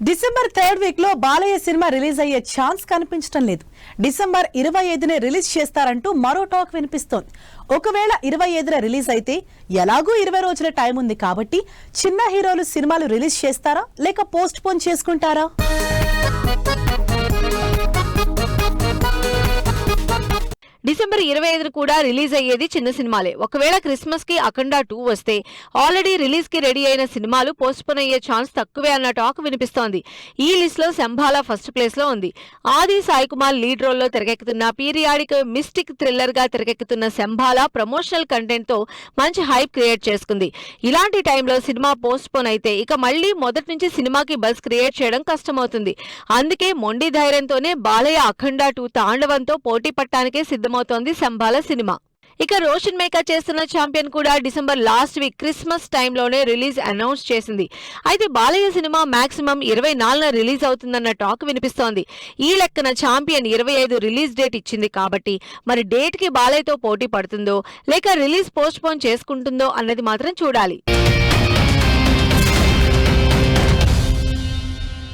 December 3rd week లో Balayya cinema release అయ్యే chance కనిపించడం లేదు. డిసెంబర్ 25నే రిలీజ్ చేస్తారంటూ మరో టాక్ వినిపిస్తోంది. ఒకవేళ 25న రిలీజ్ అయితే ఎలాగూ 20 రోజుల టైం ఉంది కాబట్టి చిన్న హీరోలు సినిమాలు రిలీజ్ చేస్తారా లేక పోస్ట్ పోన్ చేసుకుంటారా? డిసెంబర్ 25 కూడా రిలీజ్ అయ్యేది చిన్న సినిమాలే. ఒకవేళ క్రిస్మస్ కి అఖండ 2 వస్తే ఆల్రెడీ రిలీజ్ కి రెడీ అయిన సినిమాలు పోస్ట్ పోన్ అయ్యే ఛాన్స్ తక్కువే అన్న టాక్ వినిపిస్తోంది. ఈ లిస్ట్ లో శంభాల ఫస్ట్ ప్లేస్ లో ఉంది. ఆది సాయి కుమార్ లీడ్ రోల్ లో తెరకెక్కుతున్న పీరియాడిక్ మిస్టిక్ థ్రిల్లర్ గా తెరకెక్కుతున్న శంభాల ప్రమోషనల్ కంటెంట్ తో మంచి హైప్ క్రియేట్ చేసుకుంది. ఇలాంటి టైంలో సినిమా పోస్ట్ పోన్ అయితే ఇక మళ్లీ మొదటి నుంచి సినిమాకి బజ్ క్రియేట్ చేయడం కష్టమవుతుంది. అందుకే మొండి ధైర్యంతోనే బాలయ్య అఖండ 2 తాండవంతో పోటీ పట్టడానికే సిద్ధమవుతోంది శంభాల సినిమా. ఇక రోషన్ మేకర్ చేస్తున్న ఛాంపియన్ కూడా డిసెంబర్ లాస్ట్ వీక్ క్రిస్మస్ టైంలోనే రిలీజ్ అనౌన్స్ చేసింది. అయితే బాలయ్య సినిమా మాక్సిమం 24న రిలీజ్ అవుతుందన్న టాక్ వినిపిస్తోంది. ఈ లెక్కన ఛాంపియన్ 25 రిలీజ్ డేట్ ఇచ్చింది కాబట్టి మరి డేట్ కి బాలయ్యతో పోటీ పడుతుందో లేక రిలీజ్ పోస్ట్ పోన్ చేసుకుంటుందో అన్నది మాత్రం చూడాలి.